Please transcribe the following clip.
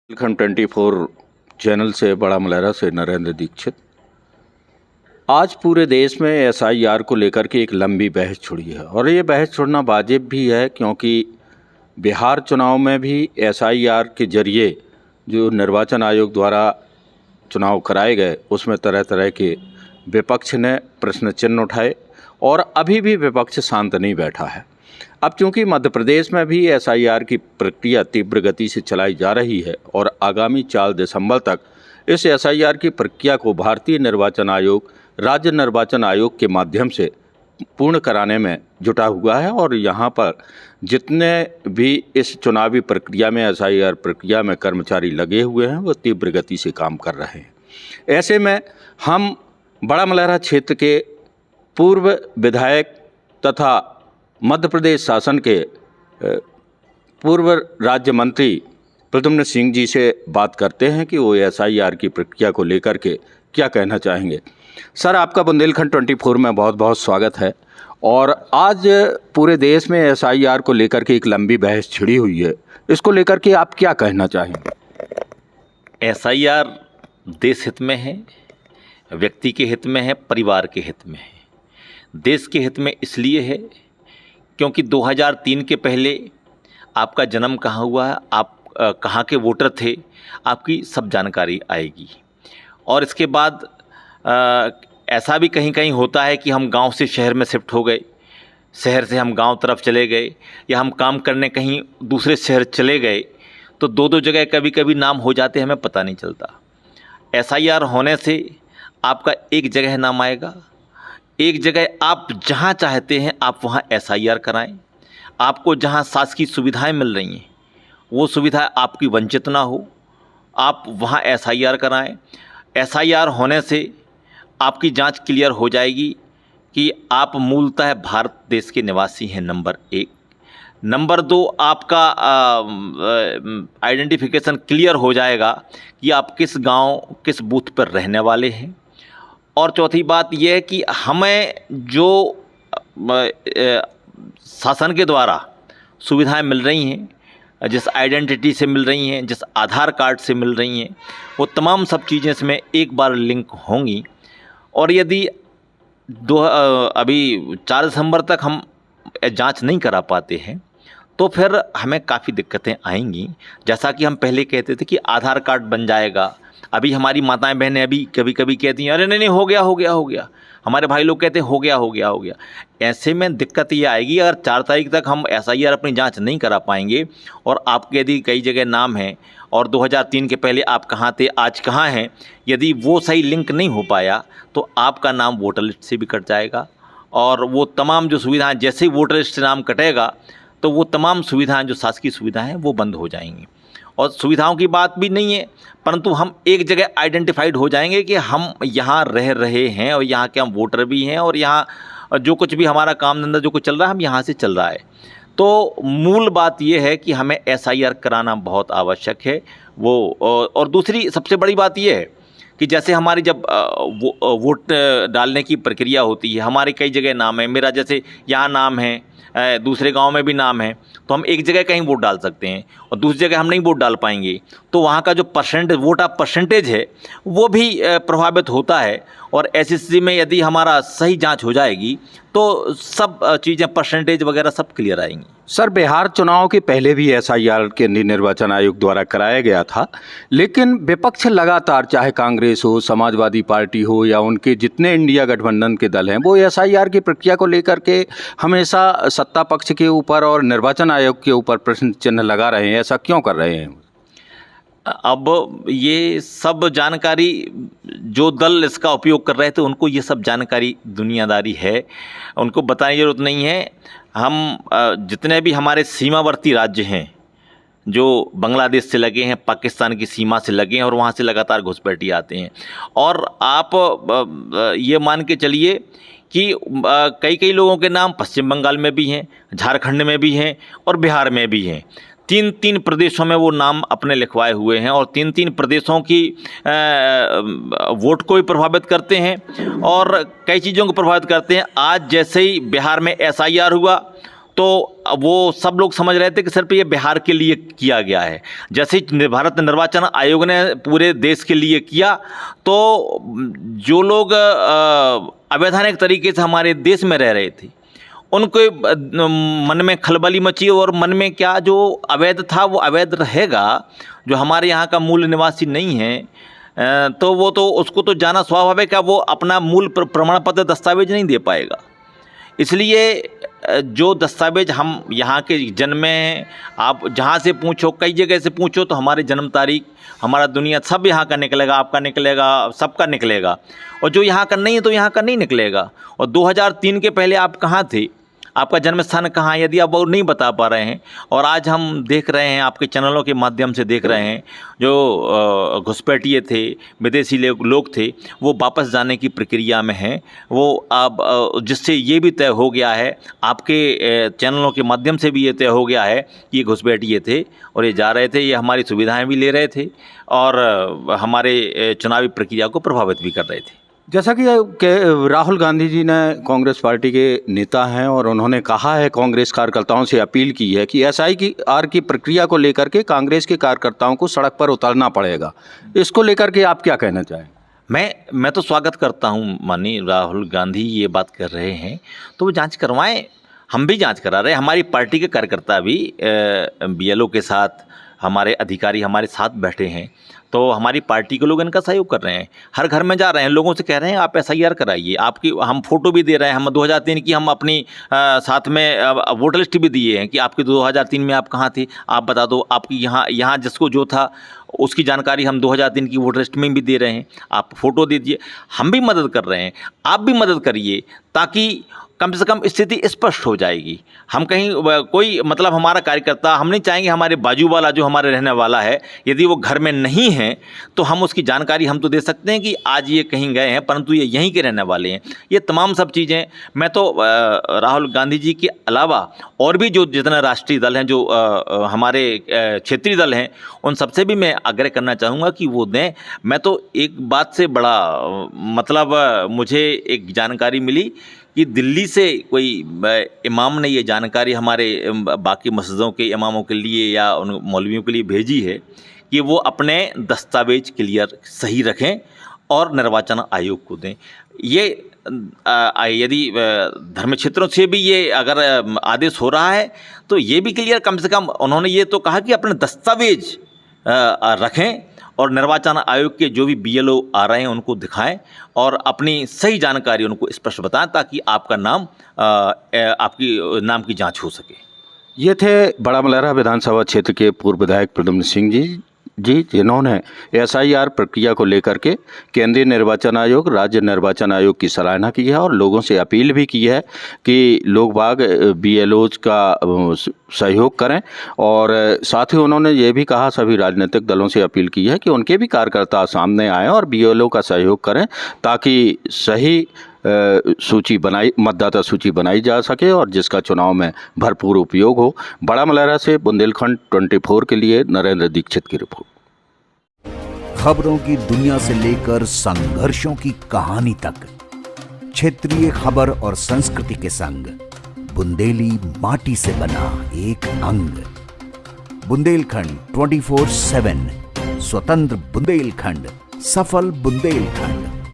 Bundelkhand 24 channel से बड़ा मलहरा से नरेंद्र दीक्षित। आज पूरे देश में एसआईआर को लेकर के एक लंबी बहस छिड़ी है और ये बहस छिड़ना वाजिब भी है, क्योंकि बिहार चुनाव में भी एसआईआर के जरिए जो निर्वाचन आयोग द्वारा चुनाव कराए गए उसमें तरह तरह के विपक्ष ने प्रश्न चिन्ह उठाए और अभी भी विपक्ष शांत नहीं बैठा है। अब चूंकि मध्य प्रदेश में भी एसआईआर की प्रक्रिया तीव्र गति से चलाई जा रही है और आगामी 4 दिसंबर तक इस एसआईआर की प्रक्रिया को भारतीय निर्वाचन आयोग राज्य निर्वाचन आयोग के माध्यम से पूर्ण कराने में जुटा हुआ है और यहाँ पर जितने भी इस चुनावी प्रक्रिया में एसआईआर प्रक्रिया में कर्मचारी लगे हुए हैं वो तीव्र गति से काम कर रहे हैं। ऐसे में हम बड़ा मलहरा क्षेत्र के पूर्व विधायक तथा मध्य प्रदेश शासन के पूर्व राज्य मंत्री प्रद्युम्न सिंह जी से बात करते हैं कि वो एसआईआर की प्रक्रिया को लेकर के क्या कहना चाहेंगे। सर, आपका बुंदेलखंड 24 में बहुत बहुत स्वागत है। और आज पूरे देश में एसआईआर को लेकर के एक लंबी बहस छिड़ी हुई है, इसको लेकर के आप क्या कहना चाहेंगे? एसआईआर देश हित में है, व्यक्ति के हित में है, परिवार के हित में है। देश के हित में इसलिए है क्योंकि 2003 के पहले आपका जन्म कहाँ हुआ है, आप कहाँ के वोटर थे, आपकी सब जानकारी आएगी। और इसके बाद ऐसा भी कहीं कहीं होता है कि हम गांव से शहर में शिफ्ट हो गए, शहर से हम गांव तरफ चले गए, या हम काम करने कहीं दूसरे शहर चले गए, तो दो जगह कभी कभी नाम हो जाते हैं, हमें पता नहीं चलता। एसआईआर होने से आपका एक जगह नाम आएगा, एक जगह आप जहां चाहते हैं आप वहां एसआईआर कराएं। आपको जहां शासकीय सुविधाएं मिल रही हैं वो सुविधा आपकी वंचित ना हो, आप वहां एसआईआर कराएं। एसआईआर होने से आपकी जांच क्लियर हो जाएगी कि आप मूलतः भारत देश के निवासी हैं, नंबर 1। नंबर 2, आपका आइडेंटिफिकेशन क्लियर हो जाएगा कि आप किस गांव किस बूथ पर रहने वाले हैं। और चौथी बात यह है कि हमें जो शासन के द्वारा सुविधाएं मिल रही हैं, जिस आइडेंटिटी से मिल रही हैं, जिस आधार कार्ड से मिल रही हैं, वो तमाम सब चीज़ें इसमें एक बार लिंक होंगी। और यदि अभी 4 दिसंबर तक हम जांच नहीं करा पाते हैं तो फिर हमें काफ़ी दिक्कतें आएंगी। जैसा कि हम पहले कहते थे कि आधार कार्ड बन जाएगा, अभी हमारी माताएं बहनें अभी कभी कभी कहती हैं अरे नहीं हो गया। हमारे भाई लोग कहते हैं हो गया। ऐसे में दिक्कत ये आएगी अगर 4 तारीख तक हम एसआईआर अपनी जांच नहीं करा पाएंगे और आपके यदि कई जगह नाम है और 2003 के पहले आप कहाँ थे आज कहाँ हैं, यदि वो सही लिंक नहीं हो पाया तो आपका नाम वोटर लिस्ट से भी कट जाएगा। और वो तमाम जो सुविधाएँ, जैसे ही वोटर लिस्ट से नाम कटेगा तो वो तमाम सुविधाएँ जो शासकीय सुविधाएँ हैं वो बंद हो जाएंगी। और सुविधाओं की बात भी नहीं है, परंतु हम एक जगह आइडेंटिफाइड हो जाएंगे कि हम यहाँ रह रहे हैं और यहाँ के हम वोटर भी हैं और यहाँ जो कुछ भी हमारा काम धंधा जो कुछ चल रहा है हम यहाँ से चल रहा है। तो मूल बात ये है कि हमें एसआईआर कराना बहुत आवश्यक है। और दूसरी सबसे बड़ी बात ये है कि जैसे हमारी जब वोट डालने की प्रक्रिया होती है, हमारे कई जगह नाम है, मेरा जैसे यहाँ नाम है, दूसरे गांव में भी नाम है, तो हम एक जगह कहीं वोट डाल सकते हैं और दूसरी जगह हम नहीं वोट डाल पाएंगे, तो वहाँ का जो वोट ऑफ परसेंटेज है वो भी प्रभावित होता है। और ऐसी स्थिति में यदि हमारा सही जांच हो जाएगी तो सब चीज़ें परसेंटेज वगैरह सब क्लियर आएंगी। सर, बिहार चुनाव के पहले भी एसआईआर केंद्रीय निर्वाचन आयोग द्वारा कराया गया था, लेकिन विपक्ष लगातार, चाहे कांग्रेस हो, समाजवादी पार्टी हो या उनके जितने इंडिया गठबंधन के दल हैं, वो एसआईआर की प्रक्रिया को लेकर के हमेशा सत्ता पक्ष के ऊपर और निर्वाचन आयोग के ऊपर प्रश्न चिन्ह लगा रहे हैं। ऐसा क्यों कर रहे हैं? अब ये सब जानकारी जो दल इसका उपयोग कर रहे थे उनको ये सब जानकारी दुनियादारी है, उनको बताने की ज़रूरत नहीं है। हम जितने भी हमारे सीमावर्ती राज्य हैं जो बांग्लादेश से लगे हैं, पाकिस्तान की सीमा से लगे हैं और वहाँ से लगातार घुसपैठी आते हैं, और आप ये मान के चलिए कि कई लोगों के नाम पश्चिम बंगाल में भी हैं, झारखंड में भी हैं और बिहार में भी हैं। 3 प्रदेशों में वो नाम अपने लिखवाए हुए हैं और 3 प्रदेशों की वोट को भी प्रभावित करते हैं और कई चीज़ों को प्रभावित करते हैं। आज जैसे ही बिहार में एसआईआर हुआ तो वो सब लोग समझ रहे थे कि सिर्फ ये बिहार के लिए किया गया है। जैसे ही भारत निर्वाचन आयोग ने पूरे देश के लिए किया, तो जो लोग अवैधानिक तरीके से हमारे देश में रह रहे थे, उनके मन में खलबली मची, और मन में क्या, जो अवैध था वो अवैध रहेगा, जो हमारे यहाँ का मूल निवासी नहीं है तो वो तो उसको तो जाना स्वाभाविक है, वो अपना मूल प्रमाण पत्र दस्तावेज नहीं दे पाएगा। इसलिए जो दस्तावेज हम यहाँ के जन्मे हैं, आप जहाँ से पूछो, कई जगह से पूछो, तो हमारी जन्म तारीख, हमारा दुनिया सब यहाँ का निकलेगा, आपका निकलेगा, सबका निकलेगा। और जो यहाँ का नहीं है तो यहाँ का नहीं निकलेगा। और 2003 के पहले आप कहाँ थे, आपका जन्म स्थान कहाँ है, यदि आप वो नहीं बता पा रहे हैं, और आज हम देख रहे हैं, आपके चैनलों के माध्यम से देख रहे हैं, जो घुसपैठिए थे, विदेशी लोग थे, वो वापस जाने की प्रक्रिया में हैं। वो अब जिससे ये भी तय हो गया है, आपके चैनलों के माध्यम से भी ये तय हो गया है कि ये घुसपैठिए थे और ये जा रहे थे, ये हमारी सुविधाएँ भी ले रहे थे और हमारे चुनावी प्रक्रिया को प्रभावित भी कर रहे थे। जैसा कि राहुल गांधी जी ने कांग्रेस पार्टी के नेता हैं और उन्होंने कहा है, कांग्रेस कार्यकर्ताओं से अपील की है कि SIR की प्रक्रिया को लेकर के कांग्रेस के कार्यकर्ताओं को सड़क पर उतरना पड़ेगा। इसको लेकर के आप क्या कहना चाहें? मैं तो स्वागत करता हूं, माननीय राहुल गांधी ये बात कर रहे हैं तो वो जांच करवाएं। हम भी जांच करा रहे हैं, हमारी पार्टी के कार्यकर्ता भी BLO के साथ, हमारे अधिकारी हमारे साथ बैठे हैं, तो हमारी पार्टी के लोग इनका सहयोग कर रहे हैं। हर घर में जा रहे हैं, लोगों से कह रहे हैं आप SIR कराइए, आपकी हम फ़ोटो भी दे रहे हैं। हम 2003 की हम अपनी साथ में वोटर लिस्ट भी दिए हैं कि आपकी 2003 में आप कहाँ थे, आप बता दो। आपकी यहाँ जिसको जो था उसकी जानकारी हम 2003 की वोटर लिस्ट में भी दे रहे हैं, आप फ़ोटो दीजिए। हम भी मदद कर रहे हैं, आप भी मदद करिए, ताकि कम से कम स्थिति स्पष्ट हो जाएगी। हम कहीं कोई मतलब हमारा कार्यकर्ता, हम नहीं चाहेंगे हमारे बाजू वाला जो हमारे रहने वाला है, यदि वो घर में नहीं है तो हम उसकी जानकारी हम तो दे सकते हैं कि आज ये कहीं गए हैं, परंतु ये यहीं के रहने वाले हैं। ये तमाम सब चीज़ें मैं तो राहुल गांधी जी के अलावा और भी जो जितने राष्ट्रीय दल हैं, जो हमारे क्षेत्रीय दल हैं, उन सबसे भी मैं आग्रह करना चाहूँगा कि वो दें। मैं तो एक बात से बड़ा मतलब मुझे एक जानकारी मिली कि दिल्ली से कोई इमाम ने ये जानकारी हमारे बाकी मस्जिदों के इमामों के लिए या उन मौलवियों के लिए भेजी है कि वो अपने दस्तावेज क्लियर सही रखें और निर्वाचन आयोग को दें। ये यदि धर्म क्षेत्रों से भी ये अगर आदेश हो रहा है तो ये भी क्लियर, कम से कम उन्होंने ये तो कहा कि अपने दस्तावेज रखें और निर्वाचन आयोग के जो भी BLO आ रहे हैं उनको दिखाएं और अपनी सही जानकारी उनको स्पष्ट बताएं, ताकि आपका नाम आपकी नाम की जांच हो सके। ये थे बड़ा मलहरा विधानसभा क्षेत्र के पूर्व विधायक प्रद्युम्न सिंह जी, जिन्होंने SIR प्रक्रिया को लेकर के केंद्रीय निर्वाचन आयोग, राज्य निर्वाचन आयोग की सराहना की है और लोगों से अपील भी की है कि लोग बाग BLOs का सहयोग करें। और साथ ही उन्होंने ये भी कहा, सभी राजनीतिक दलों से अपील की है कि उनके भी कार्यकर्ता सामने आएँ और BLO का सहयोग करें, ताकि सही मतदाता सूची बनाई जा सके और जिसका चुनाव में भरपूर उपयोग हो। बड़ा मलहरा से बुंदेलखंड 24 के लिए नरेंद्र दीक्षित की रिपोर्ट। खबरों की दुनिया से लेकर संघर्षों की कहानी तक, क्षेत्रीय खबर और संस्कृति के संग बुंदेली माटी से बना एक अंग। बुंदेलखंड 24/7, स्वतंत्र बुंदेलखंड, सफल बुंदेलखंड।